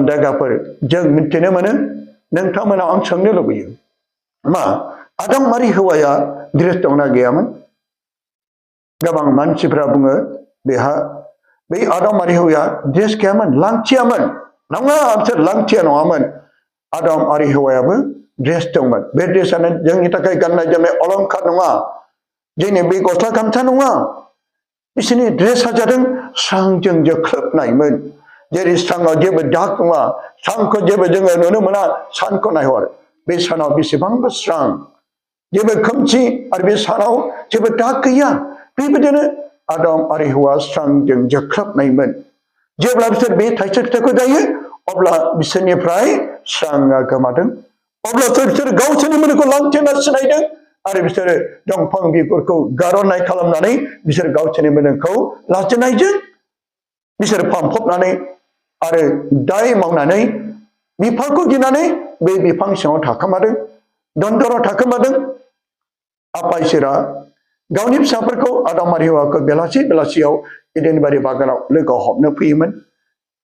अन्दागाफोर जों मिथिनो मोनो नोंथांमोनाव आं सोंनो लुबैयो मा आदम आरो हौवाया ड्रेस दंना गैयामोन गोबां मानसिफ्रा बुङो बेहा बै आदम आरो हौवाया ड्रेस गैयामोन लांथियामोन नङा बिसोर लांथिया नङामोन आदम आरो हौवायाबो ड्रेस दंमोन बे ड्रेसानो जोंनि थाखाय गाननाय जोमनाय अलंकार नङा जोंनि बे गस्ला गामसा नङा बिसोरनि ड्रेसा जादों स्रांजों जोख्लोबनायमोन जेरै स्राङाव जेबो दाग नङा सानखौ जेबो जोङो नुनो मोना सानखौ नायहर बे सानाव बेसेबांबा स्रां जेबो खोमसि आरो बे सानाव जेबो दाग गैया बेबायदिनो आदम आरो हौवा स्रांजों जोख्लोबनायमोन जेब्ला बिसोर बे थाइसे फिथाइखौ जायो अब्ला बिसोरनिफ्राय स्राङा गोमादों अब्लासो बिसोर गावसोरनि मोदोमखौ लांथिना सिनायदों आरो बिसोरो दंफां बिगुरखौ गार'नाय खालामनानै बिसोर गावसोरनि मोदोमखौ लाजिनायजों बिसोर फानफबनानै आरो दाय मावनानै बिफांखौ गिनानै बे बिफां सिङाव थाखोमादों दन्दराव थाखोमादों आफा इसोरा गावनि फिसाफोरखौ आदम आरो हौवाखौ बेलासि बेलासियाव इडेन बारि बागानाव लोगोआव हमनो फैयोमोन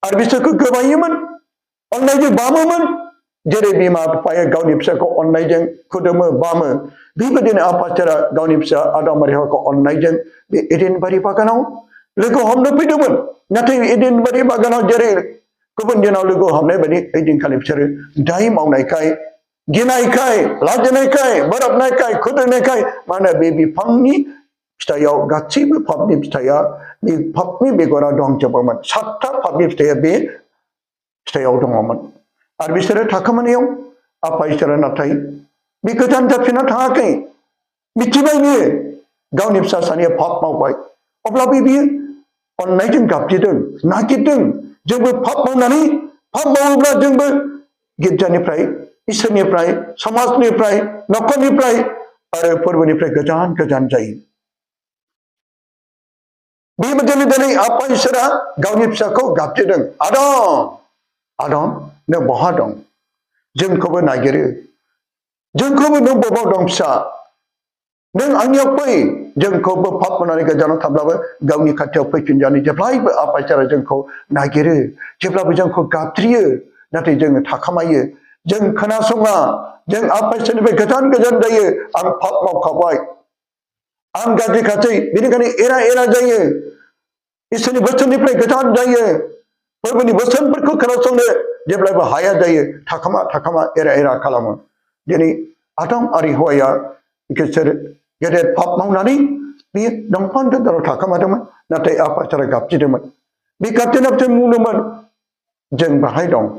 आरो बिसोरखौ गोबायोमोन अननायजों बामोमोन जेरै बिमा बिफाया गावनि फिसाखौ अननायजों खुदुमो बामो बेबायदिनो आफा इसोरा गावनि फिसा आदम आरो हौवाखौ अननायजों बे इडेन बारि बागानाव लोगो हमनो फैदोंमोन नाथाय इडेन बारि बागानाव जेरै गुबुन दिनाव लोगो हमनाय बायदि ओइदिनखालि बिसोरो दाय मावनायखाय गिनायखाय लाजिनायखाय बोराबनायखाय खुद्रिनायखाय मानो बे बिफांनि फिथाइयाव गासैबो फाबनि फिथाइया बे फाबनि बेगरा दंजोबोमोन 7था फाबनि फिथाइया बे फिथाइयाव दङमोन आरो बिसोरो थाखोमानायाव आफा इसोरा नाथाय बे गोजान जाफिनना थाङाखै मिथिबाय बियो गावनि फिसा सानैया फाब मावबाय अब्लाबो बियो अननायजों गाबज्रिदों नागिरदों जोंबो फाब मावनानै फाब मावोब्ला जोंबो गिर्जानिफ्राय इसोरनिफ्राय समाजनिफ्राय नखरनिफ्राय आरो फोरबोनिफ्राय गोजान गोजान जायो बेबायदिनो दिनै आफा इसोरा गावनि फिसाखौ गाबज्रिदों आदम नों बहा दं जोंखौबो नागिरो जोंखौबो नों बबाव दं फिसा नों आंनियाव फै जोंखौबो फाब मावनानै गोजानाव थाब्लाबो गावनि खाथियाव फैफिनजानो जेब्लायबो आफा इसोरा जोंखौ नागिरो जेब्लाबो जोंखौ गाबज्रियो नाथाय जोङो थाखोमायो जों खोनासङा जों आफा इसोरनिफ्राय गोजान गोजान जायो आं फाब मावखाबाय आं गाज्रि खासै बेनिखायनो एरा एरा जायो इसोरनि बोसोननिफ्राय गोजान जायो फोरबोनि बोसोनफोरखौ खोनासंनो जेब्लायबो हाया जायो थाखोमा थाखोमा एरा एरा खालामो दिनै आदम आरो हौवाया बिसोर गेदेर फाब मावनानै बे दंफां दन्दराव थाखोमादोंमोन नाथाय आफा इसोरा गाबज्रिदोंमोन बे गाबज्रिनायाव जों बुंदोंमोन जों बाहाय दं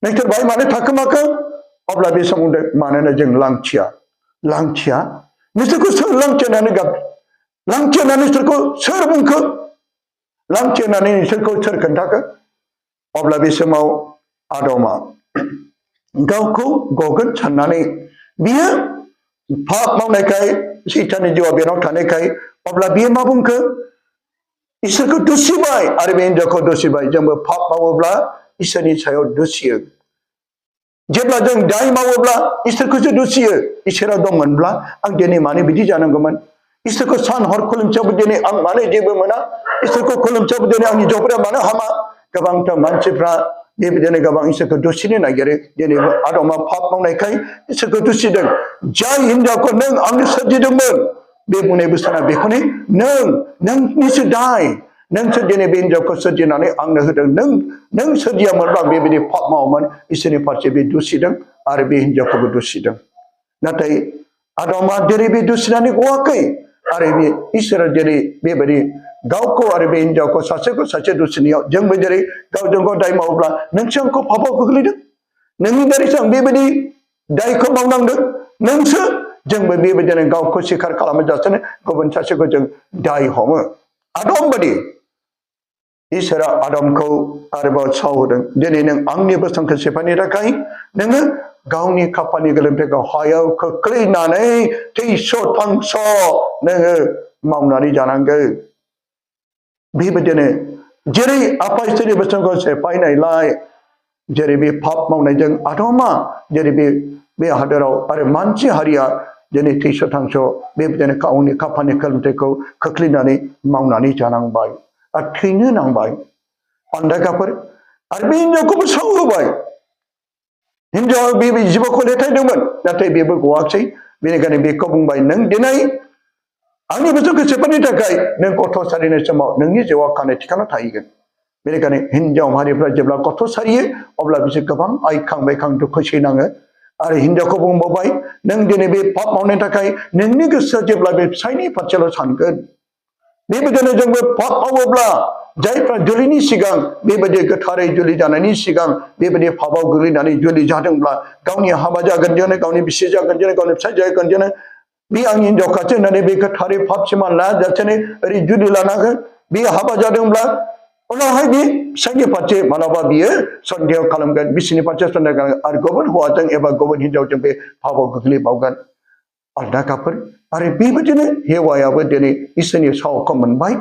नोंसोर बाहाय मानो थाखोमाखो अब्ला बे समाव मानोना जों लांथिया नोंसोरखौ सोर लांथियानानै लांथियानानै नोंसोरखौ सोर बुंखो लांथियानानै नोंसोरखौ सोर खोन्थाखो अब्ला बे समाव आदमा गावखौ गगोन साननानै बियो फाब मावनायखाय सैताननि जिउआ बेनाव थानायखाय अब्ला बियो मा बुंखो इसोरखौ दुसिबाय आरो बे हिनजावखौ दुसिबाय जोंबो फाब मावोब्ला इसोरनि सायाव दुसियो जेब्ला जों दाय मावोब्ला इसोरखौसो दुसियो इसोरा दंमोनब्ला आं दिनै मानो बिदि जानांगौमोन इसोरखौ सान हर खुलुमसेयावबो दिनै आं मानो जेबो मोना इसोरखौ खुलुमसेयावबो दिनै आंनि जबरा मानो हामा गोबांथार मानसिफ्रा बेबायदिनो गोबां इसोरखौ दुसिनो नागिरो दिनैबो आदमा फाब मावनायखाय इसोरखौ दुसिदों जाय हिनजावखौ नों आंनो सोरजिदोंमोन बे बुंनाय बोसोना बेखौनो नोंनिसो दाय नोंसो दिनै बे हिनजावखौ सोरजिनानै आंनो होदों नों सोरजियामोनब्ला बेबायदि फाब मावोमोन इसोरनि फारसे बे दुसिदों आरो बे हिनजावखौबो दुसिदों नाथाय आदमा जेरै बे दुसिनानै गवाखै आरो बे इसोरा जेरै बेबायदि गावखौ आरो बे हिनजावखौ सासेखौ सासे दुसिनायाव जोंबो जेरै गावजों गाव दाय मावोब्ला नोंसो आंखौ फाबाव गोग्लैदों नोंनि दारैसो आं बेबायदि दायखौ मावनांदों नोंसो जोंबो बेबायदिनो गावखौ सिखार खालामाजासेनो गुबुन सासेखौ जों दाय हमो आदम बादि इसोरा आदमखौ आरोबाव सावहोदों दिनै नों आंनि बोसोनखौ सेफायनो थाखाय नोङो गावनि खाफालनि गोलोमदैखौ हायाव खोख्लैनानै थैस' थांस' नोङो मावनानै जानांगौ बेबायदिनो जेरै आफा इसोरनि बोसोनखौ सेफायनायलाय जेरै बे फाब मावनायजों आदमा जेरै बे हादोराव आरो मानसि हारिया दिनै थैस' थांस' बेबायदिनो गावनि खाफालनि गोलोमदैखौ खोख्लैनानै मावनानै जानांबाय आरो थैनो नांबाय अन्दायगाफोर आरो बे हिनजावखौबो साव होबाय हिनजावा बे जिबौखौ लेथायदोंमोन नाथाय बेबो गवाखै बेनिखायनो बेखौ बुंबाय नों दिनै आंनि बोसोरखौ सेफायनो थाखाय नों गथ' सारिनाय समाव नोंनि जिउआ खानाय थिखाना थाहैगोन बेनिखायनो हिनजाव माहारिफ्रा जेब्ला गथ' सारियो अब्ला बिसोर गोबां आइखां बायखां दुखु सैनाङो आरो हिनजावखौ बुंबावबाय नों दिनै बे पाप मावनो थाखाय नोंनि गोसोआ जेब्ला बे फिसायनि फारसेल' सानगोन बेबायदिनो जोंबो पाप मावोब्ला जायफ्रा जुलिनि सिगां बेबायदि गोथारै जुलि जानायनि सिगां बेबायदि पापाव गोग्लैनानै जुलि जादोंब्ला गावनि हाबा जागोन जोनो गावनि बिसि जागोन जोनो गावनि फिसाय जागोन जोनो बे आंनि हिनजाव खाथि होननानै बे गोथारै पाप सिमा लाजासेनो ओरै जुलि लानांगोन बे हाबा जादोंब्ला उनावहाय बे फिसायनि फारसे मालाबा बियो सन्देह खालामगोन बिसिनि फारसे सन्देह खालामगोन आरो गुबुन हौवाजों एबा गुबुन हिनजावजों बे पापाव गोग्लैबावगोन आलदाखाफोर आरो बेबायदिनो हेवायाबो दिनै इसोरनि सावखौ मोनबाय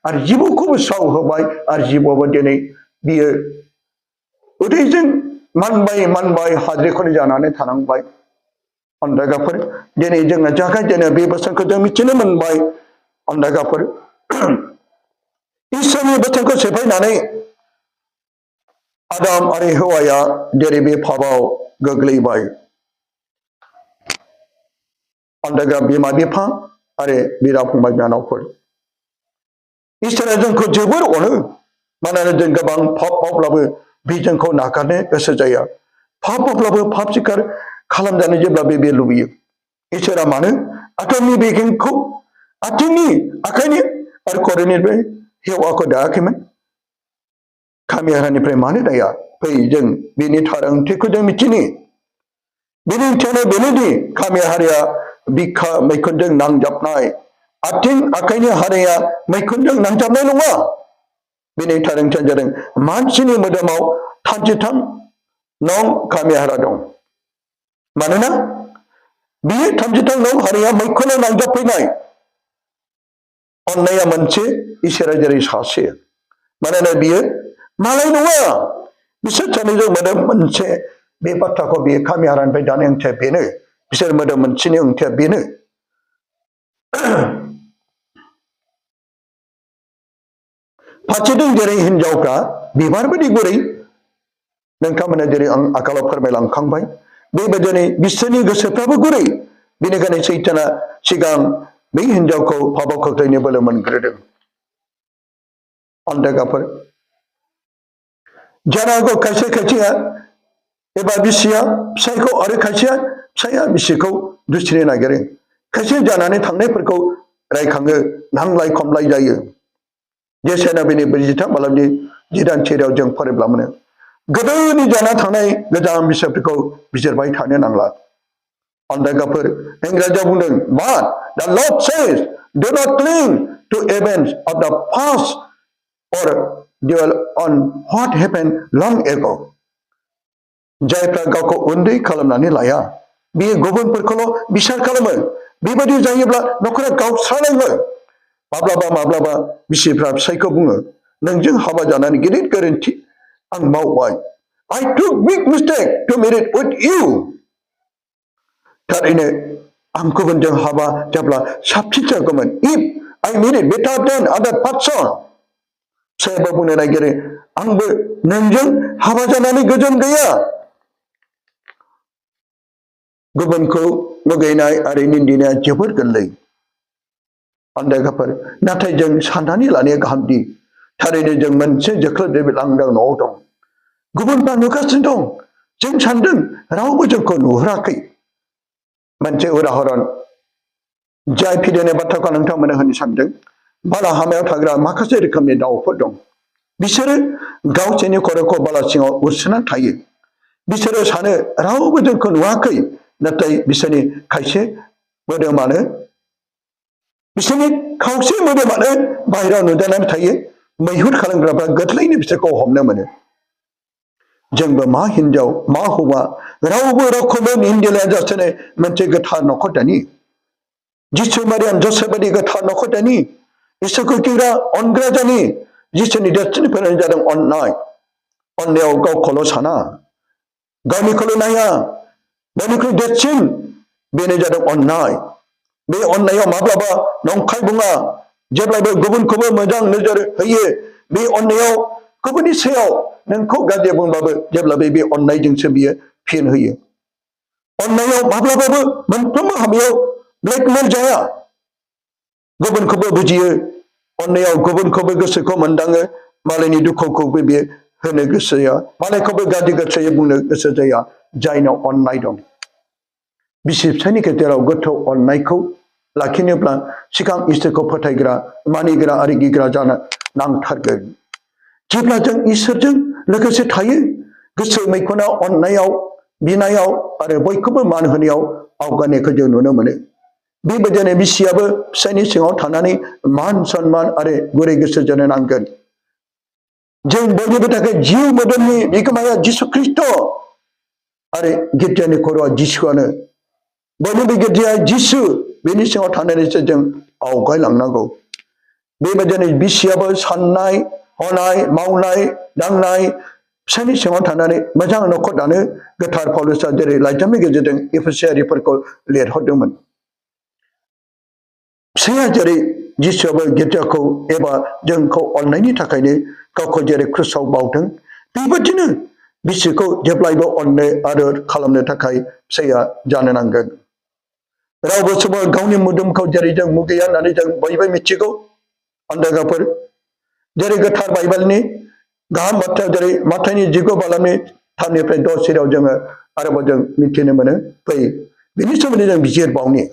आरो जिबौखौबो साव होबाय आरो जिबौआबो दिनै बियो उदैजों मानबाय मानबाय हाद्रिखौनो जानानै थानांबाय अन्दागाफोर दिनै जोङो जागायजेनो बे बोसोनखौ जों मिथिनो मोनबाय अन्दागाफोर इसोरनि बोथोनखौ सेफायनानै आदाम आरो हौवाया जेरै बे पापाव गोग्लैबाय अन्दागा बिमा बिफा आरो बिदा फंबाय बिनानावफोर इसोरा जोंखौ जोबोर अनो मानोना जों गोबां पाप मावब्लाबो बे जोंखौ नागारनो गोसो जाया पाप मावब्लाबो पाप सिखार खालामजानो जेब्लाबो बे लुबैयो इसोरा मानो आथोननि बेगेंखौ आथिंनि आखाइनि आरो खर'निफ्राय हेवाखौ दायाखैमोन खामियारानिफ्राय मानो दाया फै जों बेनि थार ओंथिखौ जों मिथिनि बेनि ओंथियानो बेनोदि खामियारिया बिखा मैखुनजों नांजाबनाय आथिं आखाइनि हाराया मैखुनजों नांजाबनाय नङा बेनि थार ओंथिया जादों मानसिनि मोदोमाव 33 नं खामियारा दं मानोना बियो 33 नं हाराया मैखुनाव नांजाबफैनाय अन्नाया मोनसे इसोरा जेरै सासे मानोना बियो मालाय नङा बिसोर सानैजों मोदोम मोनसे बे बाथ्राखौ बियो खामियारानिफ्राय दानि ओंथिया बेनो बिसोर मोदोम मोनसेनि ओंथिया बेनो फारसेथिं जेरै हिनजावफ्रा बिबार बायदि गुरै नोंथांमोना जेरै आं आगोलाव फोरमायलांखांबाय बेबायदिनो बिसोरनि गोसोफ्राबो गुरै बेनिखायनो सैताना सिगां बै हिनजावखौ पापाव खोख्लैनो बोलो मोनग्रोदों अन्दागाफोर जानो हागौ खायसे खायसेया एबा बिसिया फिसायखौ आरो खायसेया फिसाया बिसिखौ दुसिनो नागिरो खायसे जानानै थांनायफोरखौ रायखाङो नांलाय खमलाय जायो जेसेना बेनि 43 बालावनि 10 सेराव जों फरायब्ला मोनो गोदोनि जाना थांनाय गोजाम बिजाबफोरखौ बिजिरबाय थानो नांला अन्दागाफोर इंराजियाव बुंदों but the Lord says do not cling to events of the past or dwell on what happened long ago जायफ्रा गावखौ उन्दै खालामनानै लाया बियो गुबुनफोरखौल' बिसार खालामो बेबायदि जायोब्ला न'खरा गावस्रालाङो माब्लाबा माब्लाबा बिसिफ्रा फिसायखौ बुङो नोंजों हाबा जानानै गिदिर गोरोन्थि आं मावबाय I took big mistake to marry with you थारैनो आं गुबुनजों हाबा जाब्ला साबसिन जागौमोन if I married better than other person फिसायाबो बुंनो नागिरो आंबो नोंजों हाबा जानानै गोजोन गैया गुबुनखौ मुगैनाय आरो निन्दिनाया जोबोर गोरलै अन्दागाफोर नाथाय जों साननानै लानाया गाहामदि थारैनो जों मोनसे जोख्लोब लांदां न'आव दं गुबुनफ्रा नुगासिनो दं जों सानदों रावबो जोंखौ नुहुराखै मोनसे उदाहरन जाय फिदेनाय बाथ्राखौ नोंथांमोना होनो सानदों बालाहामायाव थाग्रा माखासे रोखोमनि दाउफोर दं बिसोरो गावसोरनि खर'खौ बाला सिङाव उरसोना थायो बिसोरो सानो रावबो जोंखौ नुवाखै नाथाय बिसोरनि खावसे मोदोमानो बाहेरायाव नुजानानै थायो मैहुर खालामग्राफ्रा गोरलैनो बिसोरखौ हमनो मोनो जोंबो मा हिनजाव मा हौवा रावबो रावखौबो निन्दिलाया जासेनो मोनसे गोथार न'खर दानि जिसु मारियाम जसेफ बायदि गोथार न'खर दानि इसोरखौ गिग्रा अनग्रा जानि जिसुनि देरसिन फोरोंनाय जादों अननाय अननायाव गावखौल' साना गावनिखौल' नाया बयनिख्रुइ देरसिन बेनो जादों अननाय बे अननायाव माब्लाबा नंखाय बुङा जेब्लाबो गुबुनखौबो मोजां नोजोर होयो बे अननायाव गुबुननि सायाव नोंखौ गाज्रि बुंबाबो जेब्लाबो बे अननायजोंसो बियो फिन होयो अननायाव माब्लाबाबो मोनफ्रोमबो हाबायाव ब्लेकमेल जाया गुबुनखौबो बुजियो अननायाव गुबुनखौबो गोसोखौ मोनदाङो मालायनि दुखुखौबो बियो होनो गोसो जाया मालायखौबो गाज्रि गोसोयै बुंनो गोसो जाया जायनाव अननाय दं बिसि फिसायनि गेजेराव गोथौ अननायखौ लाखिनोब्ला सिगां इसोरखौ फोथायग्रा मानिग्रा आरो गिग्रा जानो नांथारगोन जेब्ला जों इसोरजों लोगोसे थायो गोसो मैखुनाव अननायाव बिनायाव आरो बयखौबो मान होनायाव आवगायनायखौ जों नुनो मोनो बेबायदिनो बिसियाबो फिसायनि सिङाव थानानै मान सनमान आरो गुरै गोसो जानो नांगोन जों बयनिबो थाखाय जिउ मोदोमनि बिगोमाया जिसु ख्रिस्ट' आरो गिर्जानि खर'आ जिसुआनो बयनिबो गिर्जाया जिसु बेनि सिङाव थानानैसो जों आवगायलांनांगौ बेबायदिनो बिसियाबो साननाय हनाय मावनाय दांनाय फिसायनि सिङाव थानानै मोजां न'खर दानो गोथार पौलुसआ जेरै लाइजामनि गेजेरजों एफेसियारिफोरखौ लिरहरदोंमोन फिसाया जेरै जिसुआबो गिर्जाखौ एबा जोंखौ अननायनि थाखायनो गावखौ जेरै क्रुसाव बावदों बेबादिनो बिसिखौ जेब्लायबो अननो आदर खालामनो थाखाय फिसाया जानो नांगोन रावबो सुबुङा गावनि मोदोमखौ जेरै जों मुगैया होननानै जों बयबो मिथिगौ अन्दागाफोर जेरै गोथार बाइबेलनि गाहाम बाथ्रायाव जेरै माथाइनि 19 बालामनि 3निफ्राय 6 सिरियाव जोङो आरोबाव जों मिथिनो मोनो फै बिनि सोमोन्दै जों बिजिरबावनि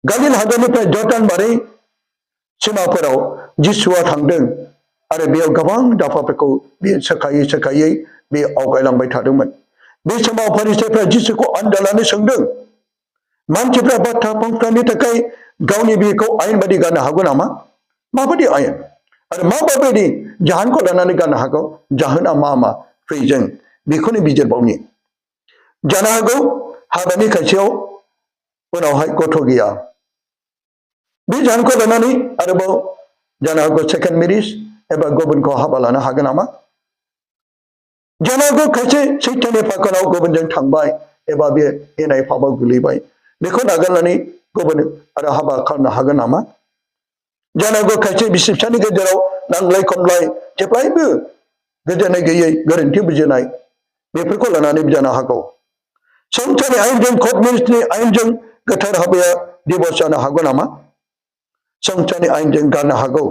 गालिल हादरनिफ्राय जर्डान बारै सिमाफोराव जिसुआ थांदों आरो बेयाव गोबां दाफाफोरखौ बे सोखायै बे आवगायलांबाय थादोंमोन बे समाव फारिसाइफ्रा जिसुखौ आन्दायनानै सोंदों मानसिफ्रा बाथ्रा बुंफ्रानि थाखाय गावनि बिखौ आयेन बायदि गारनो हागौ नामा माबायदि आयेन आरो माबायदि जाहोनखौ लानानै गारनो हागौ जाहोना मा फै जों बेखौनो बिजिरबावनि जानो हागौ हाबानि खायसेयाव उनावहाय गथ' गैया बे जाहोनखौ लानानै आरोबाव जानो हागौ सेकेन्ड मेरिज एबा गुबुनखौ हाबा लानो हागोन नामा जानो हागौ खायसे सैथोनि फाखनाव गुबुनजों थांबाय एबा बे इनाय फाबाव गोलैबाय बेखौ नागारनानै गुबुन आरो हाबा खालामनो हागोन नामा जानो हागौ खायसे बिसि फिसानि गेजेराव नांलाय खमलाय जेब्लायबो गोजोननाय गैयै गोरोन्थि बुजिनाय बेफोरखौ लानानै जानो हागौ संसारनि आयेनजों कर्ट मेरिजनि आयेनजों गोथार हाबाया डिभर्स जानो हागौ नामा संसारनि आयेनजों गारनो हागौ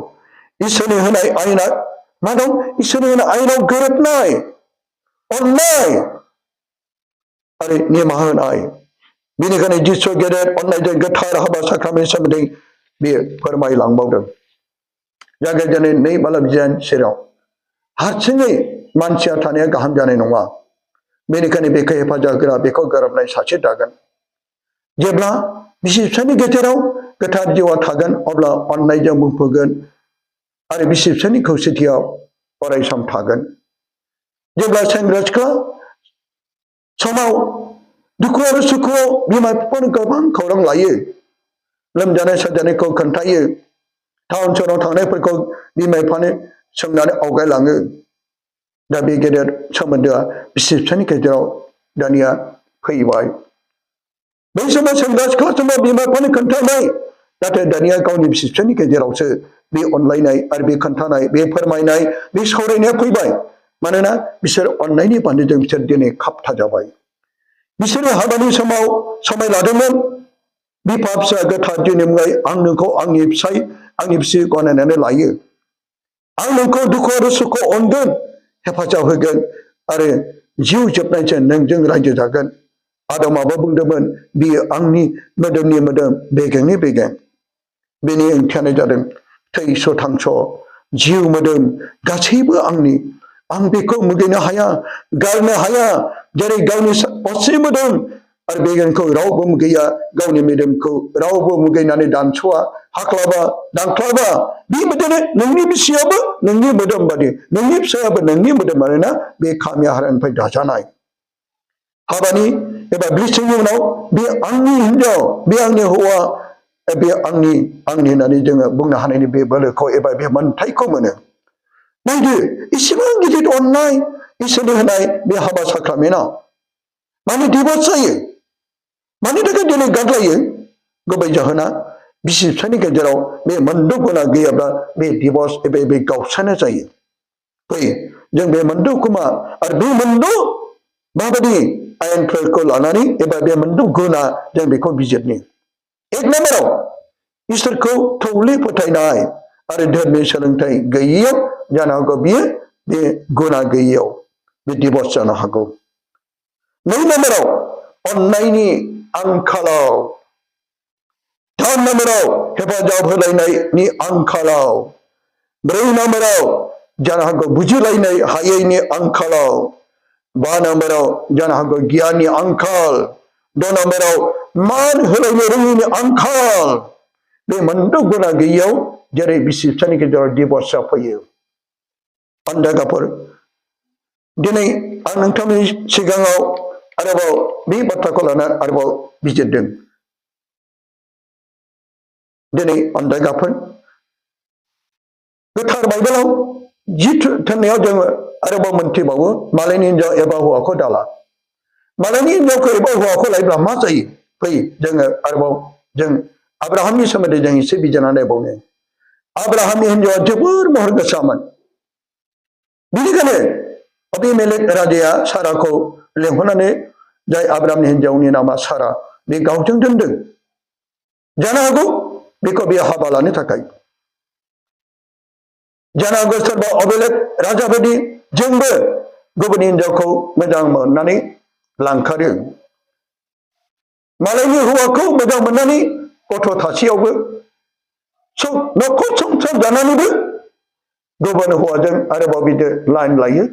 इसोरनि होनाय आयेना मा दं इसोरनि होनाय आयेनाव गोरोबनाय अननाय आरो निमाहा होनाय बेनिखायनो जिसु गेदेर अननायजों गोथार हाबा साख्रामेन्टनि सोमोन्दै बेयो फोरमायलांबावदों जागायजेननाय 2 बालाबजियान सेराव हारसिङै मानसिया थानाया गाहाम जानाय नङा बेनिखायनो बेखौ हेफाजाब होग्रा बेखौ गोरोबनाय सासे दागोन जेब्ला बिसि फिसायनि गेजेराव गोथार जिउआ थागोन अब्ला अननायजों बुंफबगोन आरो बिसि फिसायनि खौसेथियाव अरायसम थागोन जेब्ला सेंग्रा सिख्ला समाव दुखु आरो सुखुआव बिमा बिफानो गोबां खौरां लायो लोमजानाय साजानायखौ खोन्थायो टाउन सहराव थांनायफोरखौ बिमा बिफानो सोंनानै आवगायलाङो दा बे गेदेर सोमोन्दोआ बिसि फिसायनि गेजेराव दानिया फैबाय बै समाव सेंग्रा सिख्ला समाव बिमा बिफानो खोन्थानाय नाथाय दानिया गावनि बिसि फिसायनि गेजेरावसो बे अनलायनाय आरो बे खोन्थानाय बे फोरमायनाय बे सावरायनाया फैबाय मानोना बिसोर अननायनि बान्दोजों बिसोर दिनै खाबथा जाबाय बिसोरो हाबानि समाव समाय लादोंमोन बिफा फिसा गोथार दिनै मुङै आं नोंखौ आंनि फिसाय आंनि बिसि गनायनानै लायो आं नोंखौ दुखु आरो सुखु अनगोन हेफाजाब होगोन आरो जिउ जोबनायजों नोंजों रायजो जागोन आदमाबो बुंदोंमोन बियो आंनि मोदोमनि मोदोम बेगेंनि बेगें बेनि ओंथियानो जादों थैस' थांस' जिउ मोदोम गासैबो आंनि आं बेखौ मुगैनो हाया गारनो हाया जेरै गावनि असे मोदोम आरो बेगेंखौ रावबो मुगैया गावनि मोदोमखौ रावबो मुगैनानै दानस'आ हाख्लाबा दानख्लाबा बेबायदिनो नोंनि बिसियाबो नोंनि मोदोम बादि नोंनि फिसायाबो नोंनि मोदोम मानोना बे खामि हारानिफ्राय दाजानाय हाबानि एबा ब्लिसिंनि उनाव बे आंनि हिनजाव बे आंनि हौवा बे आंनि होननानै जोङो बुंनो हानायनि बे बोलोखौ एबा बे मोन्थायखौ मोनो नायदो इसेबां गिदिर अननाय इसोरनि होनाय बे हाबा साख्रामेन्टआव मानो डिभर्स जायो मानि थाखाय दिनै गारलायो गुबै जाहोना बिसि फिसायनि गेजेराव बे मोनद' गुना गैयाब्ला बे डिभर्स एबा बे गावस्रानाय जायो फै जों बे मोनद' कुमा आरो बे मोनद' माबायदि आयेनफोरखौ लानानै एबा बे मोनद' गुना जों बेखौ बिजिरनि एक नाम्बाराव इसोरखौ थौले फोथायनाय आरो धोरोमनि सोलोंथाइ गैयैयाव जानो हागौ बियो बे गुना गैयैयाव बे डिभर्स जानो हागौ नै नाम्बाराव अननायनि आंखालाव थाम नाम्बाराव हेफाजाब होलायनायनि आंखालाव ब्रै नाम्बाराव जानो हागौ बुजिलायनाय हायैनि आंखालाव बा नाम्बाराव जानो हागौ गियाननि आंखाल द' नाम्बाराव मान होलायनो रोङैनि आंखाल बे मोनद' गुना गैयैयाव जेरै बिसि फिसायनि गेजेराव डिभर्सआ फैयो अन्दागाफोर दिनै आं नोंथांनि सिगाङाव आरोबाव बे बाथ्राखौ लानानै आरोबाव बिजिरदों दिनै अन्दागाफोर गोथार बाइबेलाव जि थोननायाव जोङो आरोबाव मोनथिबावो मालायनि हिनजाव एबा हौवाखौ दाला मालायनि हिनजावखौ एबा हौवाखौ लायोब्ला मा जायो फै जोङो आरोबाव जों आब्राहामनि सोमोन्दै जों एसे बिजिरनानै नायबावनो आब्राहामनि हिनजावा जोबोर महर गोसामोन बेनिखायनो अबीमेलेक राजाया साराखौ लेंहरनानै जाय आब्राहामनि हिनजावनि नामा सारा बे गावजों दोनदों जानो हागौ बेखौ बे हाबा लानो थाखाय जानो हागौ सोरबा अबीमेलेक राजा बायदि जोंबो गुबुन हिनजावखौ मोजां मोननानै लांखारो मालायनि हौवाखौ मोजां मोननानै गथ' थासेयावबो न'खर संसार जानानैबो गुबुन हौवाजों आरोबाव बिदि लाइन लायो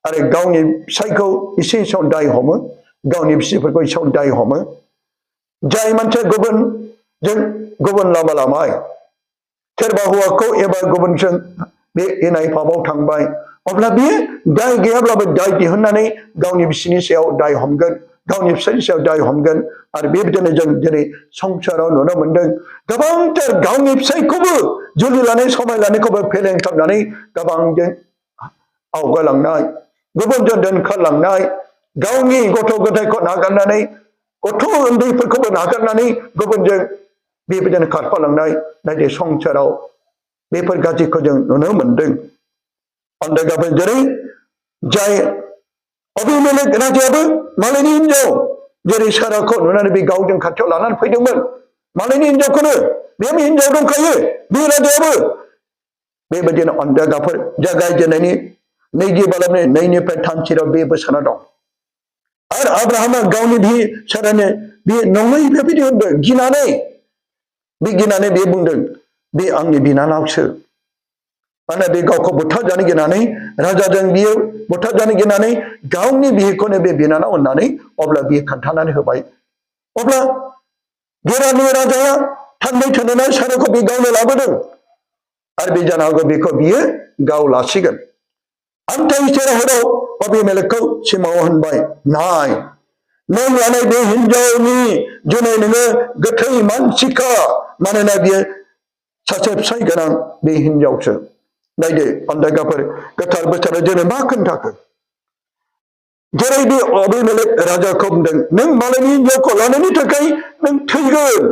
आरो गावनि फिसायखौ एसे एसेयाव दाय हमो गावनि फिसाफोरखौ एसेयाव दाय हमो जाय मानसिया गुबुन लामा लामाय सोरबा हौवाखौ एबा गुबुनजों बे इनाय फाबाव थांबाय अब्ला बियो दाय गैयाब्लाबो दाय दिहुननानै गावनि बिसिनि सायाव दाय हमगोन गावनि फिसायनि सायाव दाय हमगोन आरो बेबायदिनो जों दिनै संसाराव नुनो मोनदों गोबांथार गावनि फिसायखौबो जुलि लानाय समाय लानायखौबो फेलें खालामनानै गोबांजों आवगायलांनाय गुबुनजों दोनखारलांनाय गावनि गथ' गथायखौ नागारनानै गथ' उन्दैफोरखौबो नागारनानै गुबुनजों बेबायदिनो खारफालांनाय नाथाय संसाराव बेफोर गाज्रिखौ जों नुनो मोनदों अन्दायगाफोर जेरै जाय अबीमेलेक राजायाबो मालायनि हिनजाव जेरै साराखौ नुनानै बे गावजों खाथियाव लानानै फैदोंमोन मालायनि हिनजावखौनो बे हिनजाव दंखायो बे राजायाबो बेबायदिनो अन्दायगाफोर जागायजेननायनि नैजि बालाबनि नैनिफ्राय थामथियाव बे बोसोना दं आरो आब्राहामा गावनि बे सारानो बे नङै बेबायदि होनदों गिनानै बे बुंदों बे आंनि बिनानावसो माने बे गावखौ बुथारजानो गिनानै राजाजों बियो बुथारजानो गिनानै गावनि बिहिखौनो बे बिनानाव होननानै अब्ला बियो खोन्थानानै होबाय अब्ला गेरारनि राजाया थांबाय थानानै साराखौ बे गावनो लाबोदों आरो बे जानो हागौ बेखौ बियो गाव लासिगोन आमथाय सेराव अबीमेलेकखौ सिमाङाव होनबाय नाय नों लानाय बे हिनजावनि जुनै नोङो गोथै मानसिखा मानोना बियो सासे फिसाय गोनां बे हिनजावसो नायदो अन्दायगाफोर गोथार बोसोराव जोंनो मा खोन्थाखो जेरै बे अबीमेलेक राजाखौ बुंदों नों मालायनि हिनजावखौ लानायनि थाखाय नों थैगोन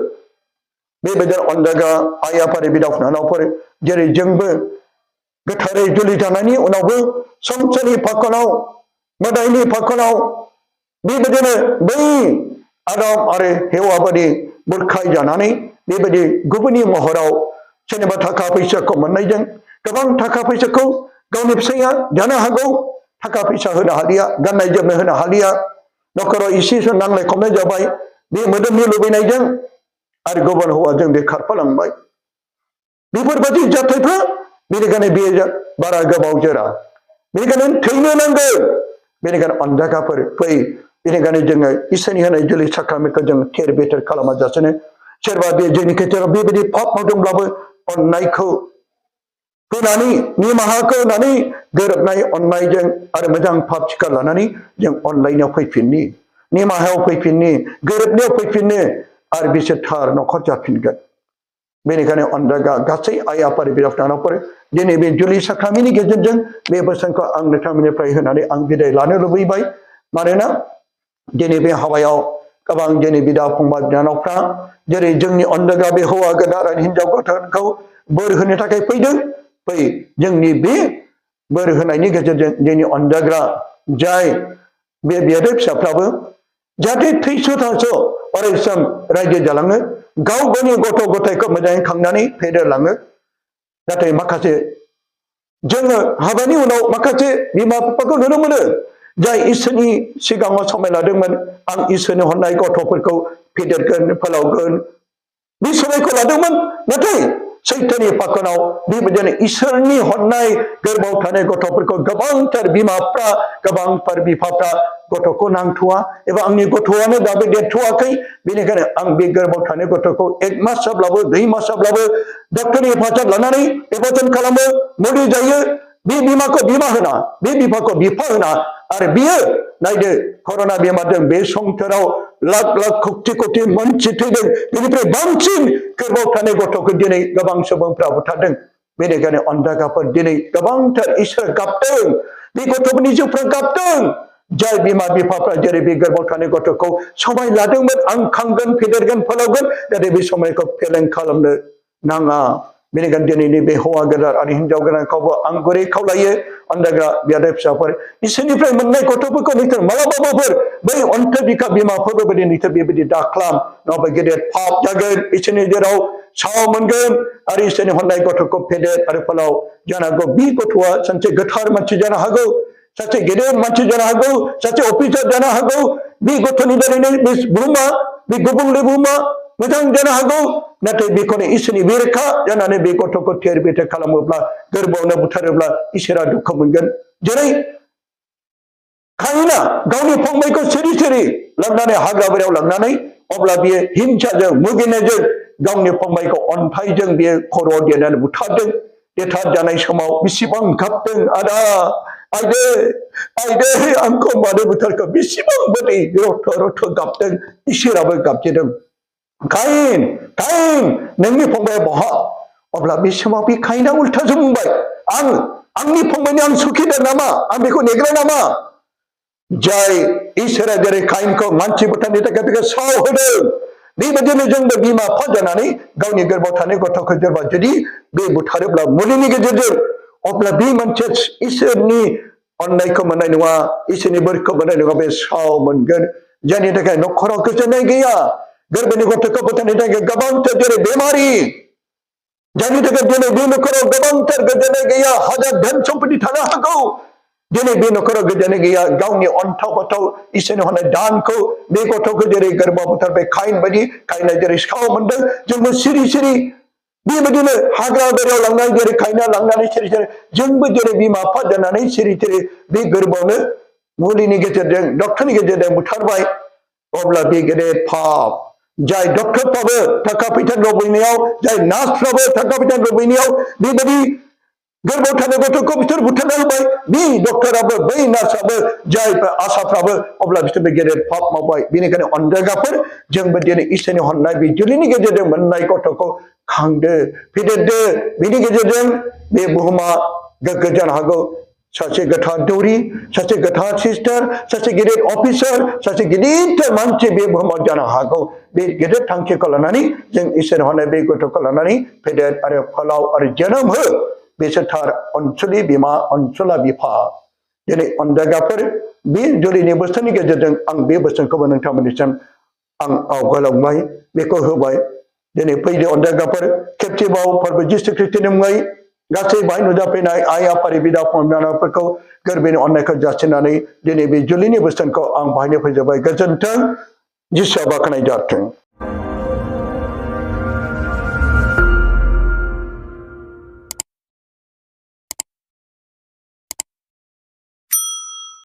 बेबायदिनो अन्दायगा आइ आफानि बिदा फंबायफोर जेरै जोंबो गोथारै जुलि जानायनि उनावबो संसारनि फाखनाव मोदायनि फाखनाव बेबायदिनो बै आदम आरो हेवा बादि बुरखाय जानानै बेबायदि गुबुननि महराव सोरनिबा थाखा फैसाखौ मोननायजों गोबां थाखा फैसाखौ गावनि फिसाया जानो हागौ थाखा फैसा होनो हालिया गाननाय जोमनो होनो हालिया न'खराव एसे नांलाय खमलाय जाबाय बे मोदोमनि लुबैनायजों आरो गुबुन हौवाजों बे खारफालांबाय बेफोरबायदि जाथायफ्रा बेनिखायनो बे बारा गोबाव जोरा बेनिखायनो थैनो नांगोन बेनिखायनो अन्दायगाफोर फै बेनिखायनो जोङो इसोरनि होनाय जुलि साख्रामेन्टखौ जों थेर बेथेर खालामाजासेनो सोरबा बे जोंनि गेजेराव बेबायदि पाप मावदोंब्लाबो अननायखौ होनानै निमाहाखौ होनानै गोरोबनाय अननायजों आरो मोजां पाप सिखार लानानै जों अनलायनायाव फैफिननि निमाहायाव फैफिननि गोरोबनायाव फैफिननो आरो बिसोर थार न'खर जाफिनगोन बेनिखायनो अन्दायगा गासै आइ आफारि बिदा फंबायफोर दिनै बे जुलि साख्रामेन्टनि गेजेरजों बे बोसोनखौ आं नोंथांमोननिफ्राय होनानै आं बिदाय लानो लुबैबाय मानोना दिनै बे हाबायाव गोबां दिनै बिदा फंबाय बिनानावफ्रा जेरै जोंनि अन्दायगा बे हौवा गोदान आरो हिनजाव गोदानखौ बोर होनो थाखाय फैदों फै जोंनि बे बोर होनायनि गेजेरजों जोंनि अनजाग्रा जाय बे बियादै फिसाफ्राबो जाहाथे थैस' थास' अरायसम रायजो जालाङो गाव गावनि गथ' गथायखौ मोजाङै खांनानै फेदेरलाङो नाथाय माखासे जोङो हाबानि उनाव माखासे बिमा बिफाखौ नुनो मोनो जाय इसोरनि सिगाङाव समाय लादोंमोन आं इसोरनि हरनाय गथ'फोरखौ फेदेरगोन फोलावगोन बे समायखौ लादोंमोन नाथाय सैथोनि फाखनाव बेबायदिनो इसोरनि हरनाय गोरबोआव थानाय गथ'फोरखौ गोबांथार बिमाफ्रा गोबांथार बिफाफ्रा गथ'खौ नांथ'वा एबा आंनि गथ'आनो दाबो देरथ'वाखै बेनिखायनो आं बे गोरबोआव थानाय गथ'खौ 1 मास जाब्लाबो 2 मास जाब्लाबो डक्टरनि हेफाजाब लानानै एबजन खालामो मुलि जायो बे बिमाखौ बिमा होना बे बिफाखौ बिफा होना आरो बियो नायदो कर'ना बेमारजों बे संसाराव लाख लाख कोटि कोटि मानसि थैदों बेनिफ्राय बांसिन गोरबोआव थानाय गथ'खौ दिनै गोबां सुबुंफ्रा बुथारदों बेनिखायनो अनजागाफोर दिनै गोबांथार इसोर गाबदों बे गथ'फोरनि जिउफ्रा गाबदों जाय बिमा बिफाफ्रा जेरै बे गोरबोआव थानाय गथ'खौ समाय लादोंमोन आं खांगोन फेदेरगोन फोलावगोन नाथाय बे समायखौ फेलें खालामनो नाङा बेनिखायनो दिनैनि बे हौवा गोदान आरो हिनजाव गोदानखौबो आं गुरै खावलायो अनजाग्रा बियादै फिसाफोर इसोरनिफ्राय मोननाय गथ'फोरखौ नोंसोर मालाबाबो बै अन्थाइ बिखा बिमाफोरबो बायदि नोंसोर बेबायदि दाख्लाम नङाबा गेदेर पाप जागोन इसोरनि जेराव साव मोनगोन आरो इसोरनि हरनाय गथ'खौ फेदेर आरो फोलाव जानो हागौ बे गथ'आ सानसे गोथार मानसि जानो हागौ सासे गेदेर मानसि जानो हागौ सासे अफिसार जानो हागौ बे गथ'नि दारैनो बे बुहुमा बे गुबुंले बुहुमा मोजां जानो हागौ नाथाय बेखौनो इसोरनि बेरेखा जानानै बे गथ'खौ थेर बेथेर खालामोब्ला गोरबोआवनो बुथारोब्ला इसोरा दुखु मोनगोन जेरै कायिना गावनि फंबायखौ सिरि सिरि लांनानै हाग्रा बारियाव लांनानै अब्ला बियो हिंसाजों मुगैनायजों गावनि फंबायखौ अन्थाइजों बियो खर'आव देनानै बुथारदों देथार जानाय समाव बेसेबां गाबदों आदा आइदे आइदे आंखौ मानो बुथारखो बेसेबां बोरै रथ' रथ' गाबदों इसोराबो गाबजेदों कायिन कायिन नोंनि फंबाया बहा अब्ला बे समाव बे कायिना उल्थासो बुंबाय आंनि फंबायनि आं सुखिदों नामा आं बेखौ नेग्रा नामा जाय इसोरा जेरै कायिनखौ मानसि बुथारनो थाखाय बेखौ साव होदों बेबायदिनो जोंबो बिमा बिफा जानानै गावनि गोरबोआव थानाय गथ'खौ सोरबा जुदि बे बुथारोब्ला मुलिनि गेजेरजों अब्ला बे मोनसे इसोरनि अननायखौ मोननाय नङा इसोरनि बोरखौ मोननाय नङा बे साव मोनगोन जायनि थाखाय न'खराव गोजोननाय गैया गोरबोनि गथ'खौ बुथारनो थाखाय गोबांथार जेरै बेमारि जायनि थाखाय दिनै बे न'खराव गोबांथार गोजोननाय गैया हाजार धोन सम्पति थानो हागौ दिनै बे न'खराव गोजोननाय गैया गावनि अन्थाव बाथाव इसोरनि हरनाय दानखौ बे गथ'खौ जेरै गोरबोआव बुथारबाय कायिन बायदि कायिना जेरै साव मोनदों जोंबो सिरि सिरि बेबायदिनो हाग्रा बारियाव लांनाय जेरै कायिना लांनानै सिरि सिरि जोंबो जेरै बिमा बिफा जानानै सिरि सिरि बे गोरबोआवनो मुलिनि गेजेरजों डक्टरनि गेजेरजों बुथारबाय अब्ला बे गेदेर पाप जाय डक्टरफ्राबो थाखा फैसा लुबैनायाव जाय नार्सफ्राबो थाखा फैसा लुबैनायाव बेबायदि गोरबोआव थानाय गथ'खौ बिसोर बुथारना होबाय बे डक्टराबो बै नार्सआबो जाय आसाफ्राबो अब्ला बिसोरबो गेदेर पाप मावबाय बेनिखायनो अनजायगाफोर जोंबो दिनै इसोरनि हरनाय बे जुलिनि गेजेरजों मोननाय गथ'खौ खांदो फेदेरदो बेनि गेजेरजों बे बुहुमा गोग्गो जानो हागौ सासे गोथार दौरि सासे गोथार सिस्टार सासे गिदिर अफिसार सासे गिदिरथार मानसि बे बुहुमाव जानो हागौ बे गिदिर थांखिखौ लानानै जों इसोर हरनाय बे गथ'खौ लानानै फेदेर आरो फोलाव आरो जोनोम हो बेसोर थार अनसुलि बिमा अनसुला बिफा दिनै अनजायगाफोर बे जुलिनि बोसोननि गेजेरजों आं बे बोसोनखौबो नोंथांमोननिसिम आं आवगायलांबाय बेखौ होबाय दिनै फैदो अनजायगाफोर खेबसेबाव फोरबो जिसु ख्रिस्टनि मुङै गासै बाहाय नुजाफैनाय आइ आफारि बिदा फंबायफोरखौ गोरबोनि अननायखौ जासिनानै दिनै बे जुलिनि बोसोनखौ आं बाहायनो फैजोबबाय गोजोन्थों जिसुआ बाख्नाय जाथों।